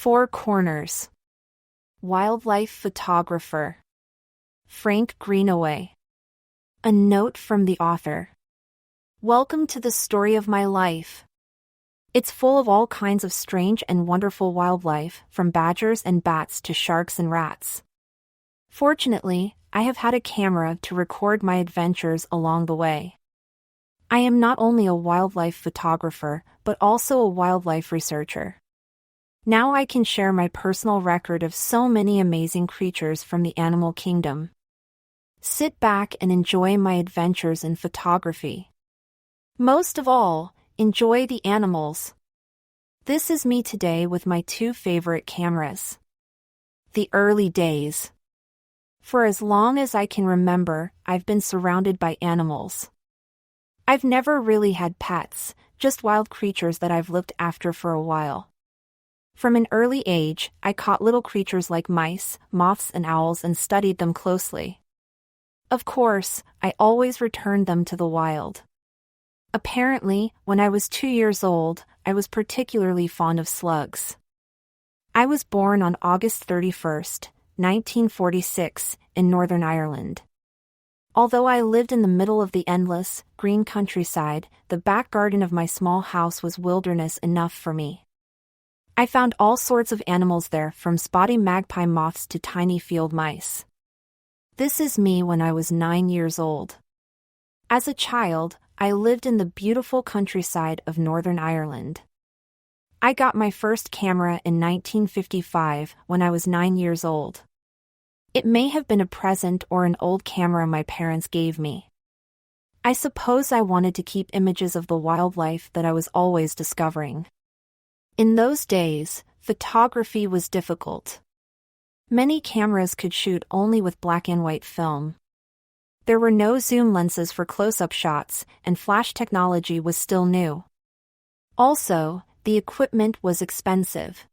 Four corners. Wildlife photographer. Frank Greenaway. A note from the author. Welcome to the story of my life. It's full of all kinds of strange and wonderful wildlife, from badgers and bats to sharks and rats. Fortunately, I have had a camera to record my adventures along the way. I am not only a wildlife photographer, but also a wildlife researcher. Now I can share my personal record of so many amazing creatures from the animal kingdom. Sit back and enjoy my adventures in photography. Most of all, enjoy the animals. This is me today with my two favorite cameras. The early days. For as long as I can remember, I've been surrounded by animals. I've never really had pets, just wild creatures that I've looked after for a while. From an early age, I caught little creatures like mice, moths and owls and studied them closely. Of course, I always returned them to the wild. Apparently, when I was 2 years old, I was particularly fond of slugs. I was born on August 31st, 1946, in Northern Ireland. Although I lived in the middle of the endless, green countryside, the back garden of my small house was wilderness enough for me. I found all sorts of animals there, from spotty magpie moths to tiny field mice. This is me when I was 9 years old. As a child, I lived in the beautiful countryside of Northern Ireland. I got my first camera in 1955 when I was 9 years old. It may have been a present or an old camera my parents gave me. I suppose I wanted to keep images of the wildlife that I was always discovering. In those days, photography was difficult. Many cameras could shoot only with black and white film. There were no zoom lenses for close-up shots, and flash technology was still new. Also, the equipment was expensive.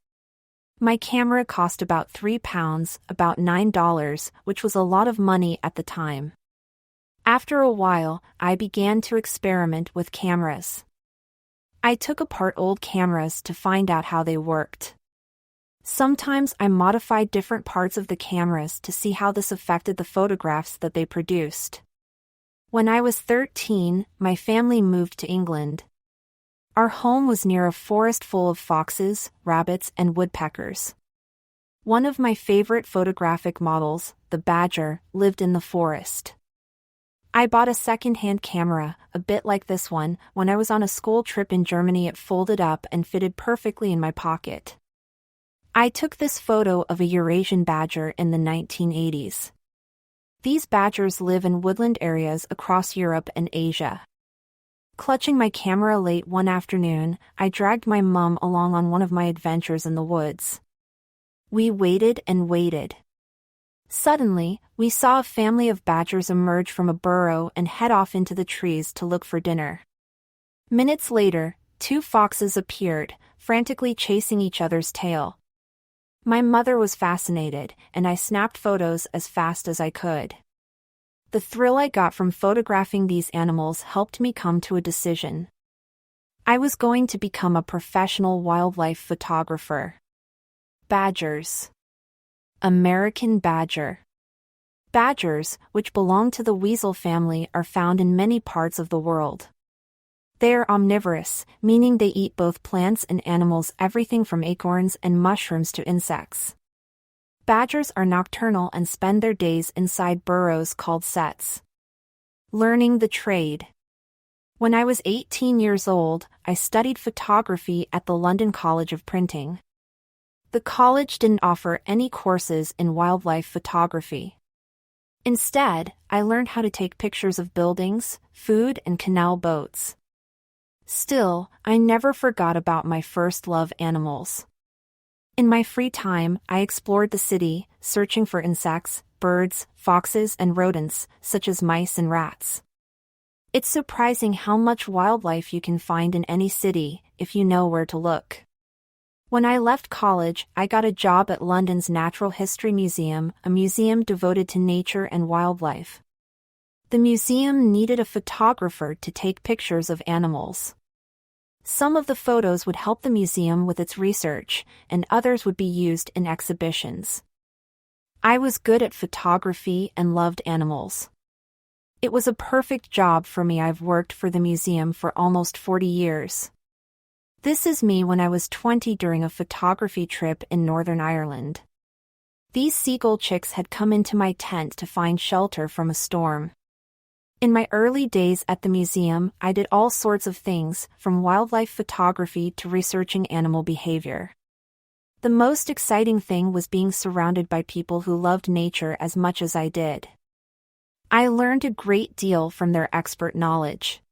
My camera cost about £3, about $9, which was a lot of money at the time. After a while, I began to experiment with cameras. I took apart old cameras to find out how they worked. Sometimes I modified different parts of the cameras to see how this affected the photographs that they produced. When I was 13, my family moved to England. Our home was near a forest full of foxes, rabbits, and woodpeckers. One of my favorite photographic models, the badger, lived in the forest. I bought a second-hand camera, a bit like this one, when I was on a school trip in Germany. It folded up and fitted perfectly in my pocket. I took this photo of a Eurasian badger in the 1980s. These badgers live in woodland areas across Europe and Asia. Clutching my camera late one afternoon, I dragged my mum along on one of my adventures in the woods. We waited and waited. Suddenly, we saw a family of badgers emerge from a burrow and head off into the trees to look for dinner. Minutes later, 2 foxes appeared, frantically chasing each other's tail. My mother was fascinated, and I snapped photos as fast as I could. The thrill I got from photographing these animals helped me come to a decision. I was going to become a professional wildlife photographer. Badgers. American badger. Badgers, which belong to the weasel family, are found in many parts of the world. They are omnivorous, meaning they eat both plants and animals, everything from acorns and mushrooms to insects. Badgers are nocturnal and spend their days inside burrows called setts. Learning the trade. When I was 18 years old, I studied photography at the London College of Printing. The college didn't offer any courses in wildlife photography. Instead, I learned how to take pictures of buildings, food, and canal boats. Still, I never forgot about my first love, animals. In my free time, I explored the city, searching for insects, birds, foxes, and rodents, such as mice and rats. It's surprising how much wildlife you can find in any city, if you know where to look. When I left college, I got a job at London's Natural History Museum, a museum devoted to nature and wildlife. The museum needed a photographer to take pictures of animals. Some of the photos would help the museum with its research, and others would be used in exhibitions. I was good at photography and loved animals. It was a perfect job for me. I've worked for the museum for almost 40 years. This is me when I was 20 during a photography trip in Northern Ireland. These seagull chicks had come into my tent to find shelter from a storm. In my early days at the museum, I did all sorts of things, from wildlife photography to researching animal behavior. The most exciting thing was being surrounded by people who loved nature as much as I did. I learned a great deal from their expert knowledge.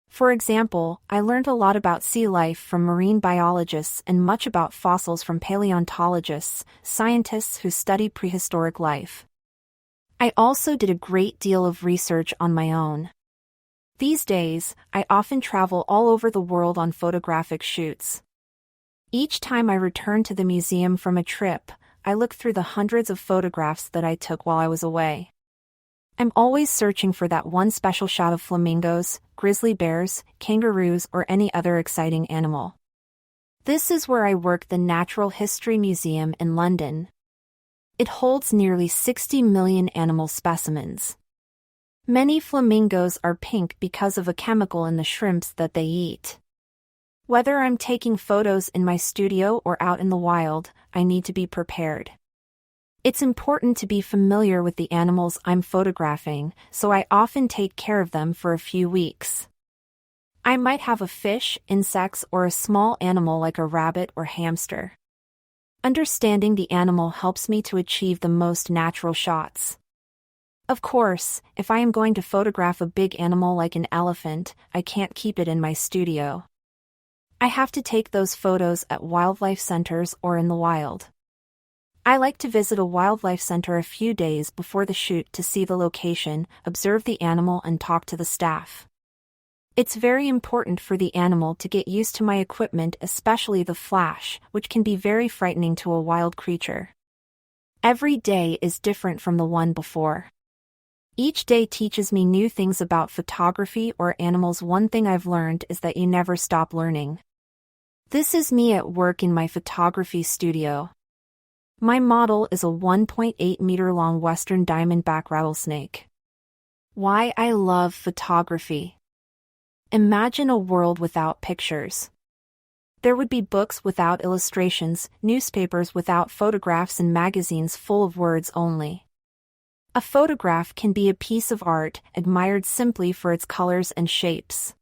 For example, I learned a lot about sea life from marine biologists and much about fossils from paleontologists, scientists who study prehistoric life. I also did a great deal of research on my own. These days, I often travel all over the world on photographic shoots. Each time I return to the museum from a trip, I look through the hundreds of photographs that I took while I was away. I'm always searching for that one special shot of flamingos, grizzly bears, kangaroos, or any other exciting animal. This is where I work, the Natural History Museum in London. It holds nearly 60 million animal specimens. Many flamingos are pink because of a chemical in the shrimps that they eat. Whether I'm taking photos in my studio or out in the wild, I need to be prepared. It's important to be familiar with the animals I'm photographing, so I often take care of them for a few weeks. I might have a fish, insects, or a small animal like a rabbit or hamster. Understanding the animal helps me to achieve the most natural shots. Of course, if I am going to photograph a big animal like an elephant, I can't keep it in my studio. I have to take those photos at wildlife centers or in the wild. I like to visit a wildlife center a few days before the shoot to see the location, observe the animal, and talk to the staff. It's very important for the animal to get used to my equipment, especially the flash, which can be very frightening to a wild creature. Every day is different from the one before. Each day teaches me new things about photography or animals. One thing I've learned is that you never stop learning. This is me at work in my photography studio. My model is a 1.8-meter-long western diamondback rattlesnake. Why I love photography. Imagine a world without pictures. There would be books without illustrations, newspapers without photographs, and magazines full of words only. A photograph can be a piece of art, admired simply for its colors and shapes.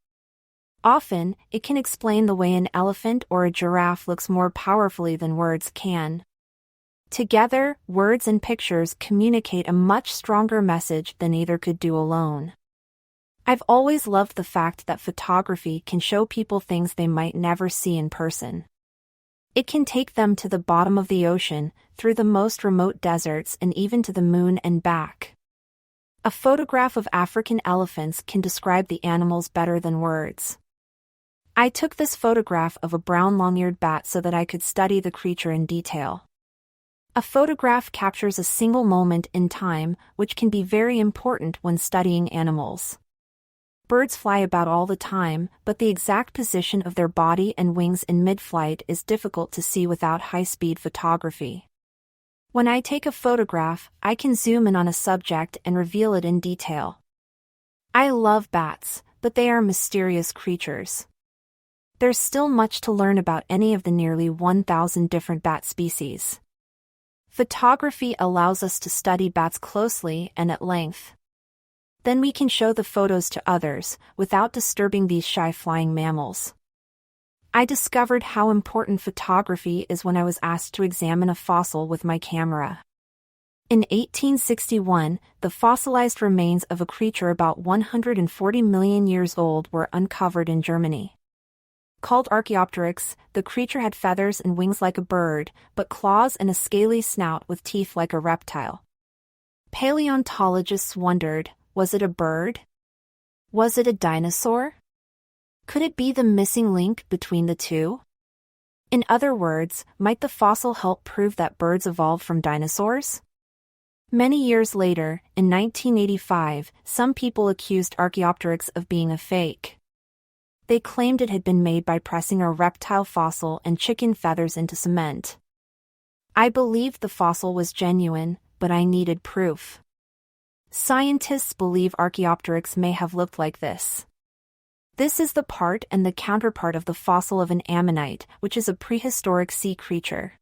Often, it can explain the way an elephant or a giraffe looks more powerfully than words can. Together, words and pictures communicate a much stronger message than either could do alone. I've always loved the fact that photography can show people things they might never see in person. It can take them to the bottom of the ocean, through the most remote deserts, and even to the moon and back. A photograph of African elephants can describe the animals better than words. I took this photograph of a brown long-eared bat so that I could study the creature in detail. A photograph captures a single moment in time, which can be very important when studying animals. Birds fly about all the time, but the exact position of their body and wings in mid-flight is difficult to see without high-speed photography. When I take a photograph, I can zoom in on a subject and reveal it in detail. I love bats, but they are mysterious creatures. There's still much to learn about any of the nearly 1,000 different bat species. Photography allows us to study bats closely and at length. Then we can show the photos to others, without disturbing these shy flying mammals. I discovered how important photography is when I was asked to examine a fossil with my camera. In 1861, the fossilized remains of a creature about 140 million years old were uncovered in Germany. Called Archaeopteryx, the creature had feathers and wings like a bird, but claws and a scaly snout with teeth like a reptile. Paleontologists wondered, was it a bird? Was it a dinosaur? Could it be the missing link between the two? In other words, might the fossil help prove that birds evolved from dinosaurs? Many years later, in 1985, some people accused Archaeopteryx of being a fake. They claimed it had been made by pressing a reptile fossil and chicken feathers into cement. I believed the fossil was genuine, but I needed proof. Scientists believe Archaeopteryx may have looked like this. This is the part and the counterpart of the fossil of an ammonite, which is a prehistoric sea creature.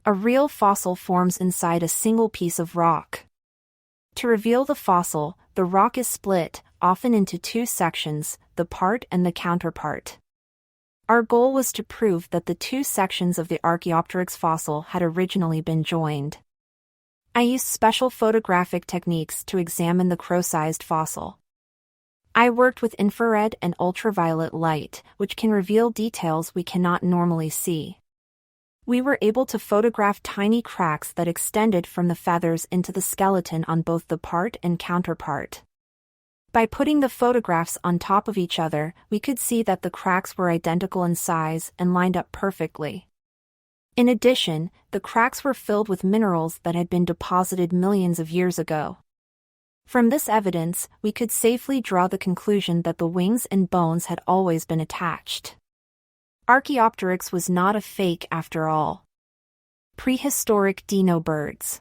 A real fossil forms inside a single piece of rock. To reveal the fossil, the rock is split, often into two sections, the part and the counterpart. Our goal was to prove that the two sections of the Archaeopteryx fossil had originally been joined. I used special photographic techniques to examine the crow-sized fossil. I worked with infrared and ultraviolet light, which can reveal details we cannot normally see. We were able to photograph tiny cracks that extended from the feathers into the skeleton on both the part and counterpart. By putting the photographs on top of each other, we could see that the cracks were identical in size and lined up perfectly. In addition, the cracks were filled with minerals that had been deposited millions of years ago. From this evidence, we could safely draw the conclusion that the wings and bones had always been attached. Archaeopteryx was not a fake after all. Prehistoric dino birds.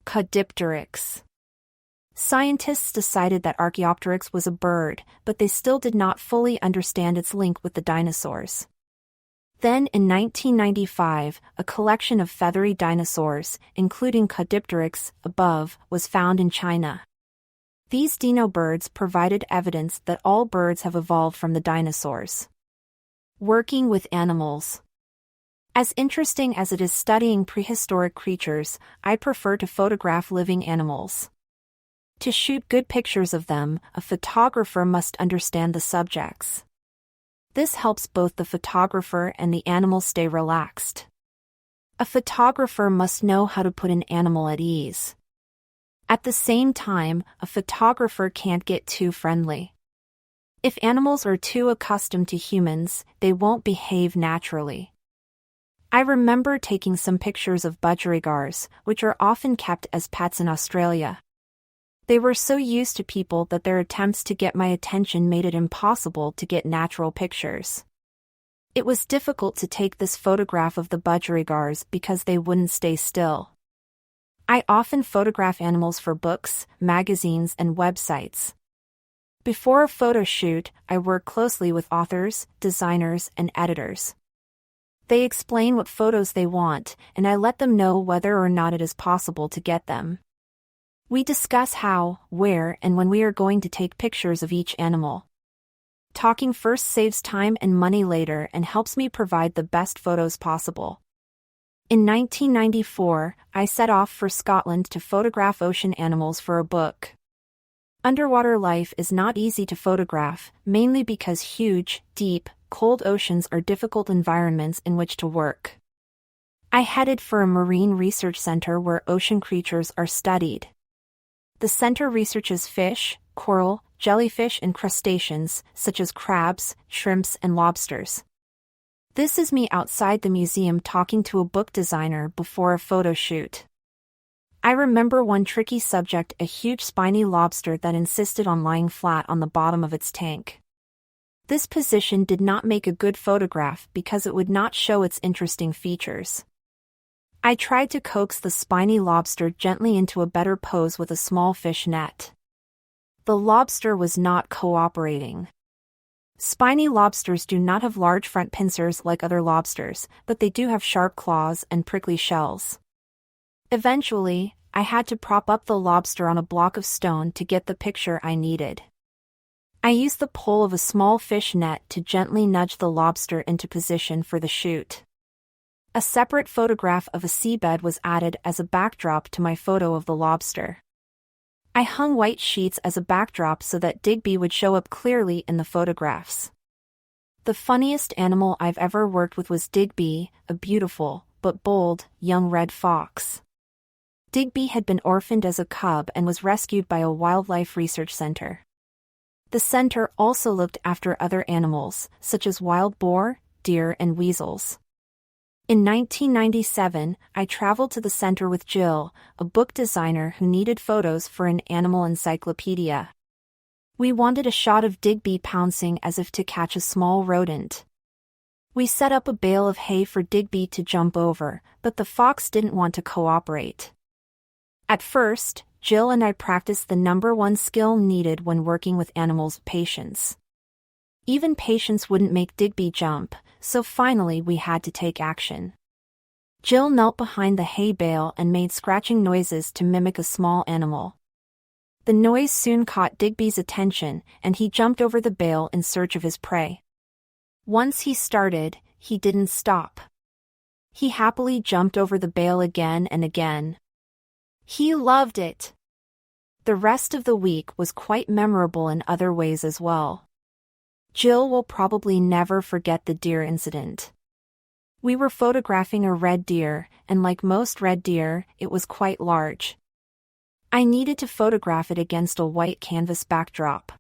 Caudipteryx. Scientists decided that Archaeopteryx was a bird, but they still did not fully understand its link with the dinosaurs. Then in 1995, a collection of feathery dinosaurs, including Caudipteryx, above, was found in China. These dino birds provided evidence that all birds have evolved from the dinosaurs. Working with animals. As interesting as it is studying prehistoric creatures, I prefer to photograph living animals. To shoot good pictures of them, a photographer must understand the subjects. This helps both the photographer and the animal stay relaxed. A photographer must know how to put an animal at ease. At the same time, a photographer can't get too friendly. If animals are too accustomed to humans, they won't behave naturally. I remember taking some pictures of budgerigars, which are often kept as pets in Australia. They were so used to people that their attempts to get my attention made it impossible to get natural pictures. It was difficult to take this photograph of the budgerigars because they wouldn't stay still. I often photograph animals for books, magazines, and websites. Before a photo shoot, I work closely with authors, designers, and editors. They explain what photos they want, and I let them know whether or not it is possible to get them. We discuss how, where, and when we are going to take pictures of each animal. Talking first saves time and money later and helps me provide the best photos possible. In 1994, I set off for Scotland to photograph ocean animals for a book. Underwater life is not easy to photograph, mainly because huge, deep, cold oceans are difficult environments in which to work. I headed for a marine research center where ocean creatures are studied. The center researches fish, coral, jellyfish, and crustaceans, such as crabs, shrimps, and lobsters. This is me outside the museum talking to a book designer before a photo shoot. I remember one tricky subject, a huge spiny lobster that insisted on lying flat on the bottom of its tank. This position did not make a good photograph because it would not show its interesting features. I tried to coax the spiny lobster gently into a better pose with a small fish net. The lobster was not cooperating. Spiny lobsters do not have large front pincers like other lobsters, but they do have sharp claws and prickly shells. Eventually, I had to prop up the lobster on a block of stone to get the picture I needed. I used the pole of a small fish net to gently nudge the lobster into position for the shoot. A separate photograph of a seabed was added as a backdrop to my photo of the lobster. I hung white sheets as a backdrop so that Digby would show up clearly in the photographs. The funniest animal I've ever worked with was Digby, a beautiful, but bold, young red fox. Digby had been orphaned as a cub and was rescued by a wildlife research center. The center also looked after other animals, such as wild boar, deer, and weasels. In 1997, I traveled to the center with Jill, a book designer who needed photos for an animal encyclopedia. We wanted a shot of Digby pouncing as if to catch a small rodent. We set up a bale of hay for Digby to jump over, but the fox didn't want to cooperate. At first, Jill and I practiced the #1 skill needed when working with animals: patience. Even patience wouldn't make Digby jump, so finally we had to take action. Jill knelt behind the hay bale and made scratching noises to mimic a small animal. The noise soon caught Digby's attention, and he jumped over the bale in search of his prey. Once he started, he didn't stop. He happily jumped over the bale again and again. He loved it. The rest of the week was quite memorable in other ways as well. Jill will probably never forget the deer incident. We were photographing a red deer, and like most red deer, it was quite large. I needed to photograph it against a white canvas backdrop.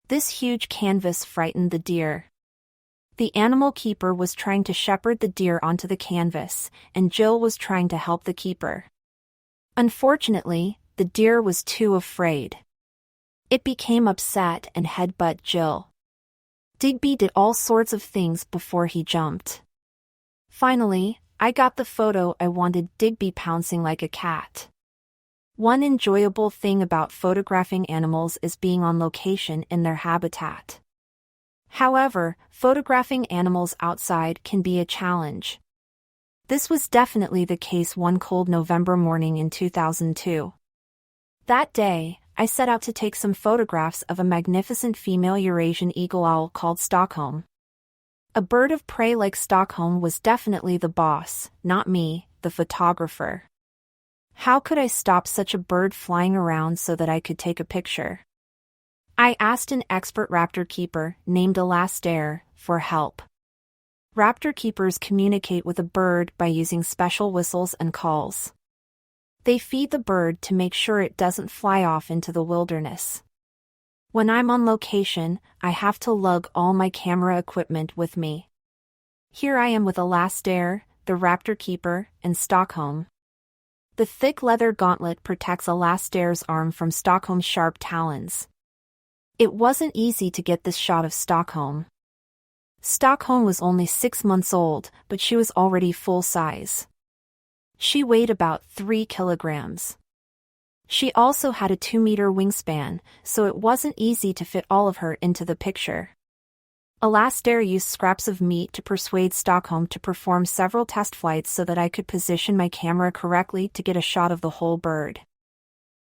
This huge canvas frightened the deer. The animal keeper was trying to shepherd the deer onto the canvas, and Jill was trying to help the keeper. Unfortunately, the deer was too afraid. It became upset and headbutted Jill. Digby did all sorts of things before he jumped. Finally, I got the photo I wanted: Digby pouncing like a cat. One enjoyable thing about photographing animals is being on location in their habitat. However, photographing animals outside can be a challenge. This was definitely the case one cold November morning in 2002. That day, I set out to take some photographs of a magnificent female Eurasian eagle owl called Stockholm. A bird of prey like Stockholm was definitely the boss, not me, the photographer. How could I stop such a bird flying around so that I could take a picture? I asked an expert raptor keeper, named Alastair, for help. Raptor keepers communicate with a bird by using special whistles and calls. They feed the bird to make sure it doesn't fly off into the wilderness. When I'm on location, I have to lug all my camera equipment with me. Here I am with Alastair, the raptor keeper, and Stockholm. The thick leather gauntlet protects Alastair's arm from Stockholm's sharp talons. It wasn't easy to get this shot of Stockholm. Stockholm was only 6 months old, but she was already full size. She weighed about 3 kilograms. She also had a 2-meter wingspan, so it wasn't easy to fit all of her into the picture. Alastair used scraps of meat to persuade Stockholm to perform several test flights so that I could position my camera correctly to get a shot of the whole bird.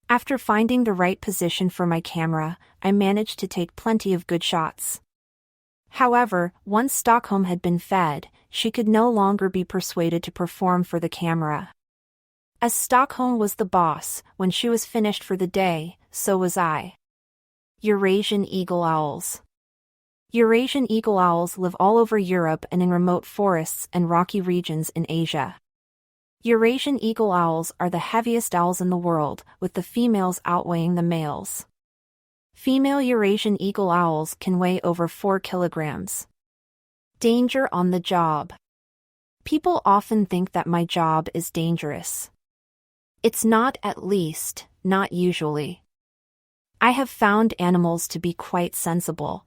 After finding the right position for my camera, I managed to take plenty of good shots. However, once Stockholm had been fed, she could no longer be persuaded to perform for the camera. As Stockholm was the boss, when she was finished for the day, so was I. Eurasian eagle owls. Eurasian eagle owls live all over Europe and in remote forests and rocky regions in Asia. Eurasian eagle owls are the heaviest owls in the world, with the females outweighing the males. Female Eurasian eagle owls can weigh over 4 kilograms. Danger on the job. People often think that my job is dangerous. It's not, at least, not usually. I have found animals to be quite sensible.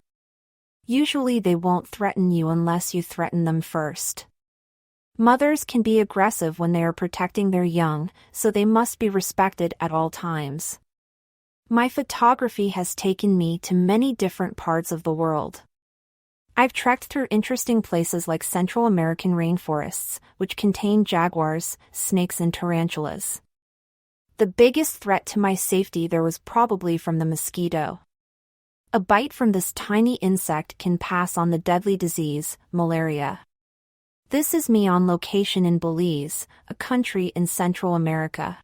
Usually they won't threaten you unless you threaten them first. Mothers can be aggressive when they are protecting their young, so they must be respected at all times. My photography has taken me to many different parts of the world. I've trekked through interesting places like Central American rainforests, which contain jaguars, snakes, and tarantulas. The biggest threat to my safety there was probably from the mosquito. A bite from this tiny insect can pass on the deadly disease, malaria. This is me on location in Belize, a country in Central America.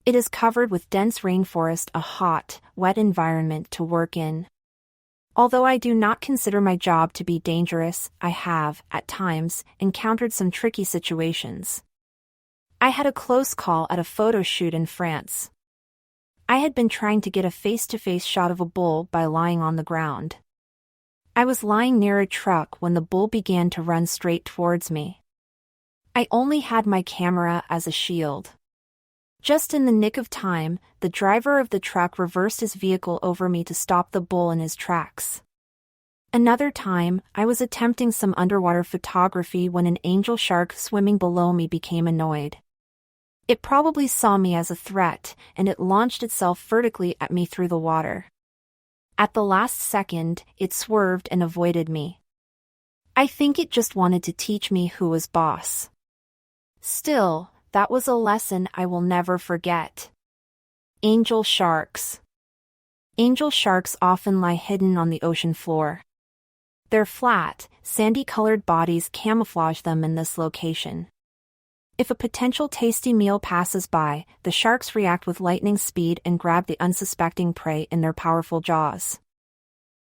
It is covered with dense rainforest, a hot, wet environment to work in. Although I do not consider my job to be dangerous, I have, at times, encountered some tricky situations. I had a close call at a photo shoot in France. I had been trying to get a face-to-face shot of a bull by lying on the ground. I was lying near a truck when the bull began to run straight towards me. I only had my camera as a shield. Just in the nick of time, the driver of the truck reversed his vehicle over me to stop the bull in his tracks. Another time, I was attempting some underwater photography when an angel shark swimming below me became annoyed. It probably saw me as a threat, and it launched itself vertically at me through the water. At the last second, it swerved and avoided me. I think it just wanted to teach me who was boss. Still, that was a lesson I will never forget. Angel sharks. Angel sharks often lie hidden on the ocean floor. Their flat, sandy-colored bodies camouflage them in this location. If a potential tasty meal passes by, the sharks react with lightning speed and grab the unsuspecting prey in their powerful jaws.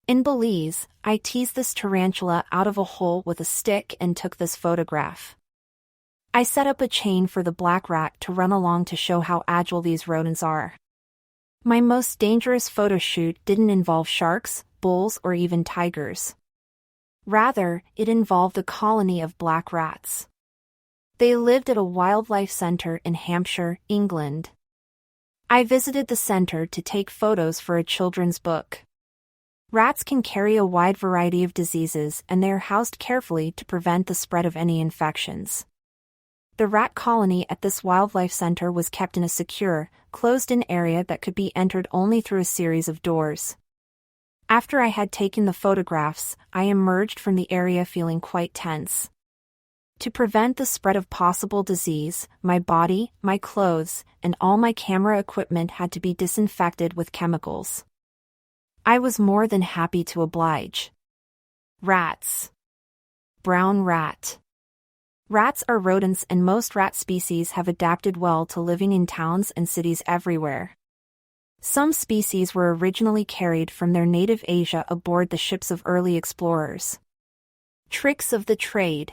In Belize, I teased this tarantula out of a hole with a stick and took this photograph. I set up a chain for the black rat to run along to show how agile these rodents are. My most dangerous photo shoot didn't involve sharks, bulls, or even tigers. Rather, it involved a colony of black rats. They lived at a wildlife center in Hampshire, England. I visited the center to take photos for a children's book. Rats can carry a wide variety of diseases, and they are housed carefully to prevent the spread of any infections. The rat colony at this wildlife center was kept in a secure, closed-in area that could be entered only through a series of doors. After I had taken the photographs, I emerged from the area feeling quite tense. To prevent the spread of possible disease, my body, my clothes, and all my camera equipment had to be disinfected with chemicals. I was more than happy to oblige. Rats. Brown rat. Rats are rodents, and most rat species have adapted well to living in towns and cities everywhere. Some species were originally carried from their native Asia aboard the ships of early explorers. Tricks of the trade.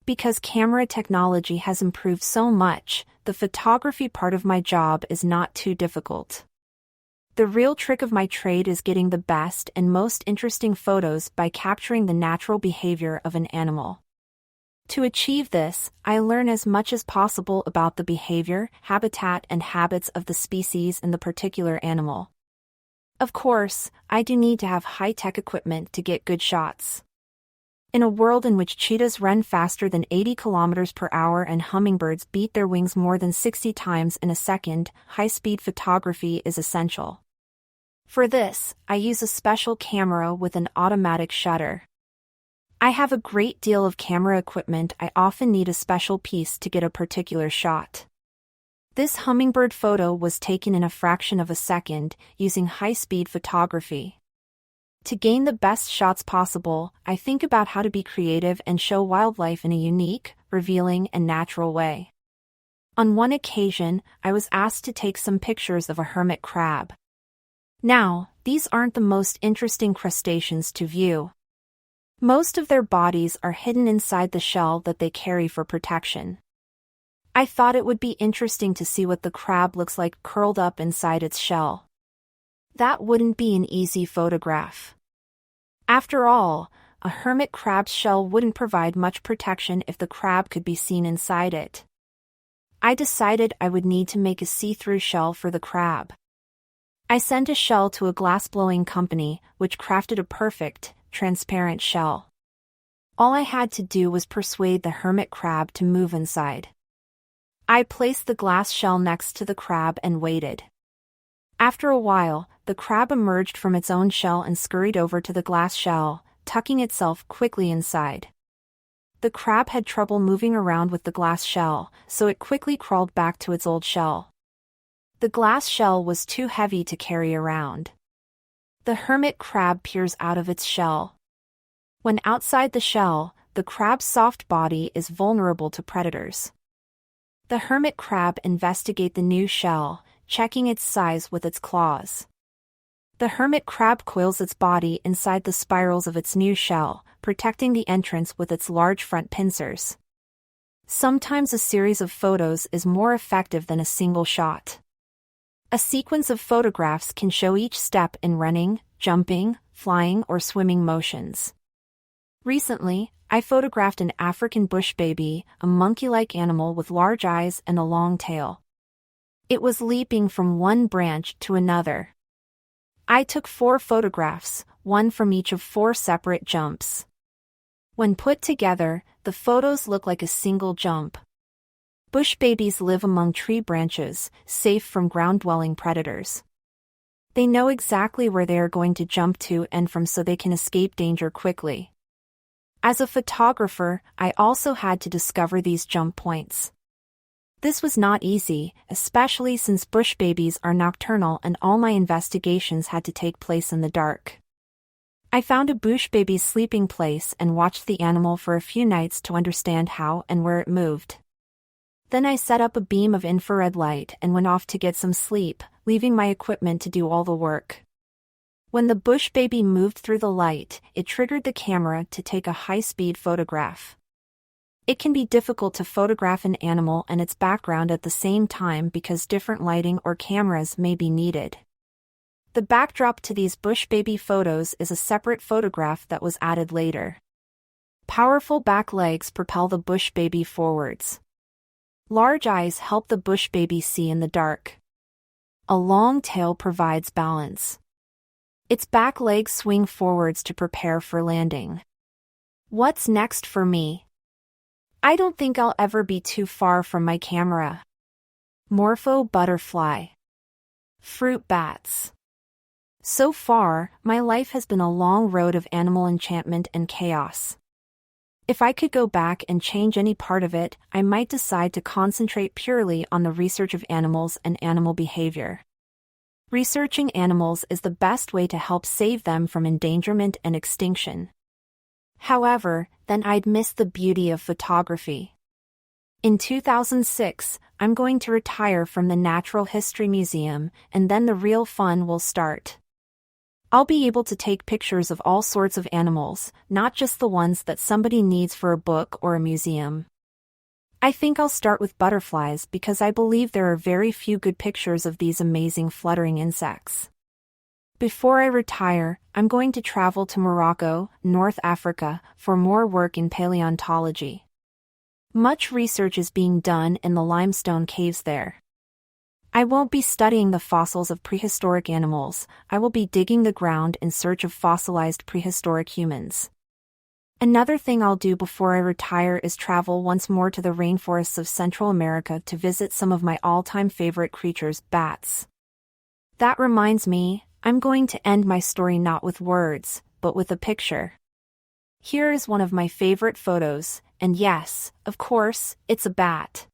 Because camera technology has improved so much, the photography part of my job is not too difficult. The real trick of my trade is getting the best and most interesting photos by capturing the natural behavior of an animal. To achieve this, I learn as much as possible about the behavior, habitat, and habits of the species and the particular animal. Of course, I do need to have high-tech equipment to get good shots. In a world in which cheetahs run faster than 80 kilometers per hour and hummingbirds beat their wings more than 60 times in a second, high-speed photography is essential. For this, I use a special camera with an automatic shutter. I have a great deal of camera equipment. I often need a special piece to get a particular shot. This hummingbird photo was taken in a fraction of a second, using high-speed photography. To gain the best shots possible, I think about how to be creative and show wildlife in a unique, revealing, and natural way. On one occasion, I was asked to take some pictures of a hermit crab. Now, these aren't the most interesting crustaceans to view. Most of their bodies are hidden inside the shell that they carry for protection. I thought it would be interesting to see what the crab looks like curled up inside its shell. That wouldn't be an easy photograph. After all, a hermit crab's shell wouldn't provide much protection if the crab could be seen inside it. I decided I would need to make a see-through shell for the crab. I sent a shell to a glass-blowing company, which crafted a perfect, transparent shell. All I had to do was persuade the hermit crab to move inside. I placed the glass shell next to the crab and waited. After a while, the crab emerged from its own shell and scurried over to the glass shell, tucking itself quickly inside. The crab had trouble moving around with the glass shell, so it quickly crawled back to its old shell. The glass shell was too heavy to carry around. The hermit crab peers out of its shell. When outside the shell, the crab's soft body is vulnerable to predators. The hermit crab investigates the new shell, checking its size with its claws. The hermit crab coils its body inside the spirals of its new shell, protecting the entrance with its large front pincers. Sometimes a series of photos is more effective than a single shot. A sequence of photographs can show each step in running, jumping, flying, or swimming motions. Recently, I photographed an African bush baby, a monkey-like animal with large eyes and a long tail. It was leaping from one branch to another. I took 4 photographs, one from each of 4 separate jumps. When put together, the photos look like a single jump. Bush babies live among tree branches, safe from ground-dwelling predators. They know exactly where they are going to jump to and from so they can escape danger quickly. As a photographer, I also had to discover these jump points. This was not easy, especially since bush babies are nocturnal and all my investigations had to take place in the dark. I found a bush baby's sleeping place and watched the animal for a few nights to understand how and where it moved. Then I set up a beam of infrared light and went off to get some sleep, leaving my equipment to do all the work. When the bush baby moved through the light, it triggered the camera to take a high-speed photograph. It can be difficult to photograph an animal and its background at the same time because different lighting or cameras may be needed. The backdrop to these bush baby photos is a separate photograph that was added later. Powerful back legs propel the bush baby forwards. Large eyes help the bush baby see in the dark. A long tail provides balance. Its back legs swing forwards to prepare for landing. What's next for me? I don't think I'll ever be too far from my camera. Morpho butterfly. Fruit bats. So far, my life has been a long road of animal enchantment and chaos. If I could go back and change any part of it, I might decide to concentrate purely on the research of animals and animal behavior. Researching animals is the best way to help save them from endangerment and extinction. However, then I'd miss the beauty of photography. In 2006, I'm going to retire from the Natural History Museum, and then the real fun will start. I'll be able to take pictures of all sorts of animals, not just the ones that somebody needs for a book or a museum. I think I'll start with butterflies because I believe there are very few good pictures of these amazing fluttering insects. Before I retire, I'm going to travel to Morocco, North Africa, for more work in paleontology. Much research is being done in the limestone caves there. I won't be studying the fossils of prehistoric animals, I will be digging the ground in search of fossilized prehistoric humans. Another thing I'll do before I retire is travel once more to the rainforests of Central America to visit some of my all-time favorite creatures, bats. That reminds me, I'm going to end my story not with words, but with a picture. Here is one of my favorite photos, and yes, of course, it's a bat.